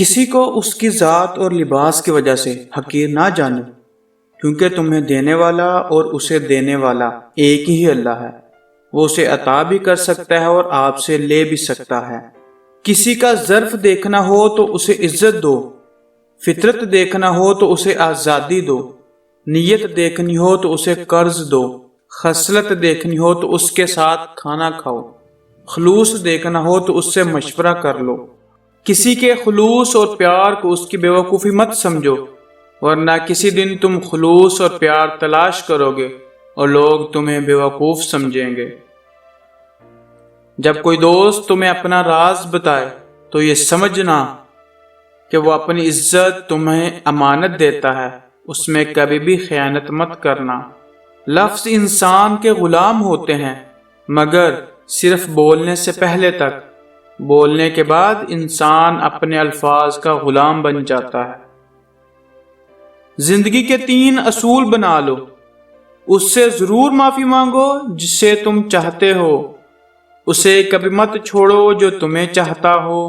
کسی کو اس کی ذات اور لباس کی وجہ سے حقیر نہ جانو، کیونکہ تمہیں دینے والا اور اسے دینے والا ایک ہی اللہ ہے۔ وہ اسے عطا بھی کر سکتا ہے اور آپ سے لے بھی سکتا ہے۔ کسی کا ظرف دیکھنا ہو تو اسے عزت دو، فطرت دیکھنا ہو تو اسے آزادی دو، نیت دیکھنی ہو تو اسے قرض دو، خصلت دیکھنی ہو تو اس کے ساتھ کھانا کھاؤ، خلوص دیکھنا ہو تو اس سے مشورہ کر لو۔ کسی کے خلوص اور پیار کو اس کی بیوقوفی مت سمجھو، ورنہ کسی دن تم خلوص اور پیار تلاش کرو گے اور لوگ تمہیں بیوقوف سمجھیں گے۔ جب کوئی دوست تمہیں اپنا راز بتائے تو یہ سمجھنا کہ وہ اپنی عزت تمہیں امانت دیتا ہے، اس میں کبھی بھی خیانت مت کرنا۔ لفظ انسان کے غلام ہوتے ہیں مگر صرف بولنے سے پہلے تک، بولنے کے بعد انسان اپنے الفاظ کا غلام بن جاتا ہے۔ زندگی کے 3 اصول بنا لو۔ اس سے ضرور معافی مانگو جس سے تم چاہتے ہو، اسے کبھی مت چھوڑو جو تمہیں چاہتا ہو،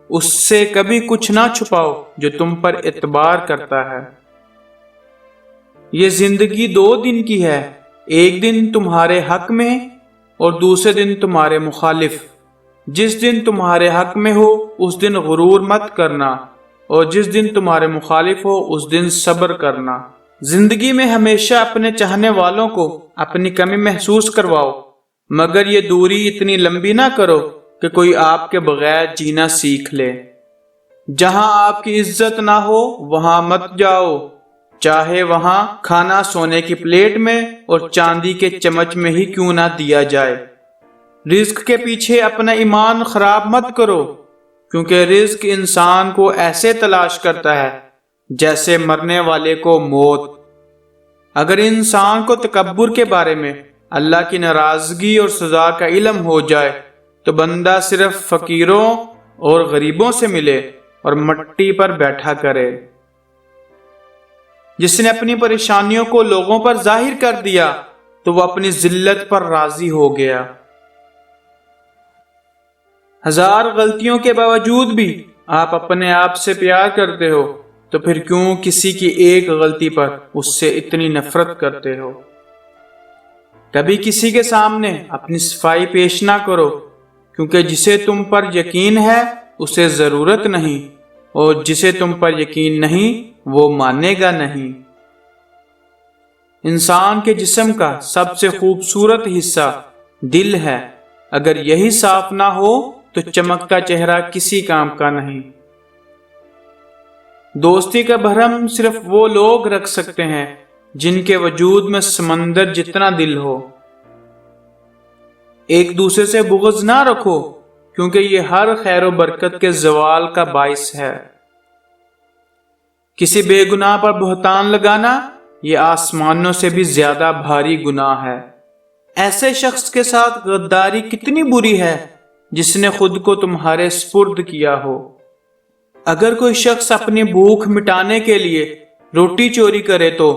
اس سے کبھی کچھ نہ چھپاؤ جو تم پر اعتبار کرتا ہے۔ یہ زندگی 2 دن کی ہے، ایک دن تمہارے حق میں اور دوسرے دن تمہارے مخالف۔ جس دن تمہارے حق میں ہو اس دن غرور مت کرنا، اور جس دن تمہارے مخالف ہو اس دن صبر کرنا۔ زندگی میں ہمیشہ اپنے چاہنے والوں کو اپنی کمی محسوس کرواؤ، مگر یہ دوری اتنی لمبی نہ کرو کہ کوئی آپ کے بغیر جینا سیکھ لے۔ جہاں آپ کی عزت نہ ہو وہاں مت جاؤ، چاہے وہاں کھانا سونے کی پلیٹ میں اور چاندی کے چمچ میں ہی کیوں نہ دیا جائے۔ رزق کے پیچھے اپنا ایمان خراب مت کرو، کیونکہ رزق انسان کو ایسے تلاش کرتا ہے جیسے مرنے والے کو موت۔ اگر انسان کو تکبر کے بارے میں اللہ کی ناراضگی اور سزا کا علم ہو جائے تو بندہ صرف فقیروں اور غریبوں سے ملے اور مٹی پر بیٹھا کرے۔ جس نے اپنی پریشانیوں کو لوگوں پر ظاہر کر دیا تو وہ اپنی ذلت پر راضی ہو گیا۔ 1000 غلطیوں کے باوجود بھی آپ اپنے آپ سے پیار کرتے ہو تو پھر کیوں کسی کی ایک غلطی پر اس سے اتنی نفرت کرتے ہو؟ کبھی کسی کے سامنے اپنی صفائی پیش نہ کرو، کیونکہ جسے تم پر یقین ہے اسے ضرورت نہیں، اور جسے تم پر یقین نہیں وہ مانے گا نہیں۔ انسان کے جسم کا سب سے خوبصورت حصہ دل ہے، اگر یہی صاف نہ ہو تو چمکتا چہرہ کسی کام کا نہیں۔ دوستی کا بھرم صرف وہ لوگ رکھ سکتے ہیں جن کے وجود میں سمندر جتنا دل ہو۔ ایک دوسرے سے بغض نہ رکھو، کیونکہ یہ ہر خیر و برکت کے زوال کا باعث ہے۔ کسی بے گناہ پر بہتان لگانا یہ آسمانوں سے بھی زیادہ بھاری گناہ ہے۔ ایسے شخص کے ساتھ غداری کتنی بری ہے جس نے خود کو تمہارے سپرد کیا ہو۔ اگر کوئی شخص اپنی بھوک مٹانے کے لیے روٹی چوری کرے تو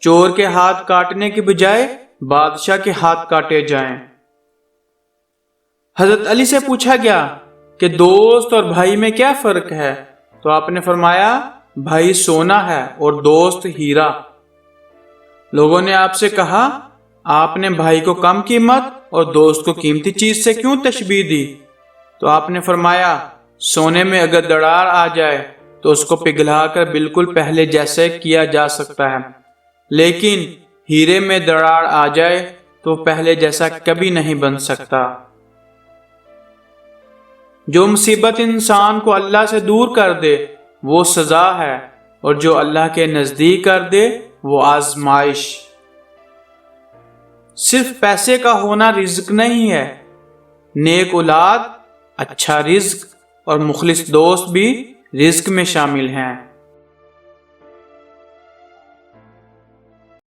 چور کے ہاتھ کاٹنے کے بجائے بادشاہ کے ہاتھ کاٹے جائیں۔ حضرت علی سے پوچھا گیا کہ دوست اور بھائی میں کیا فرق ہے؟ تو آپ نے فرمایا، بھائی سونا ہے اور دوست ہیرا۔ لوگوں نے آپ سے کہا، آپ نے بھائی کو کم قیمت اور دوست کو قیمتی چیز سے کیوں تشبیہ دی؟ تو آپ نے فرمایا، سونے میں اگر دراڑ آ جائے تو اس کو پگھلا کر بالکل پہلے جیسے کیا جا سکتا ہے، لیکن ہیرے میں دراڑ آ جائے تو پہلے جیسا کبھی نہیں بن سکتا۔ جو مصیبت انسان کو اللہ سے دور کر دے وہ سزا ہے، اور جو اللہ کے نزدیک کر دے وہ آزمائش۔ صرف پیسے کا ہونا رزق نہیں ہے، نیک اولاد، اچھا رزق اور مخلص دوست بھی رزق میں شامل ہیں۔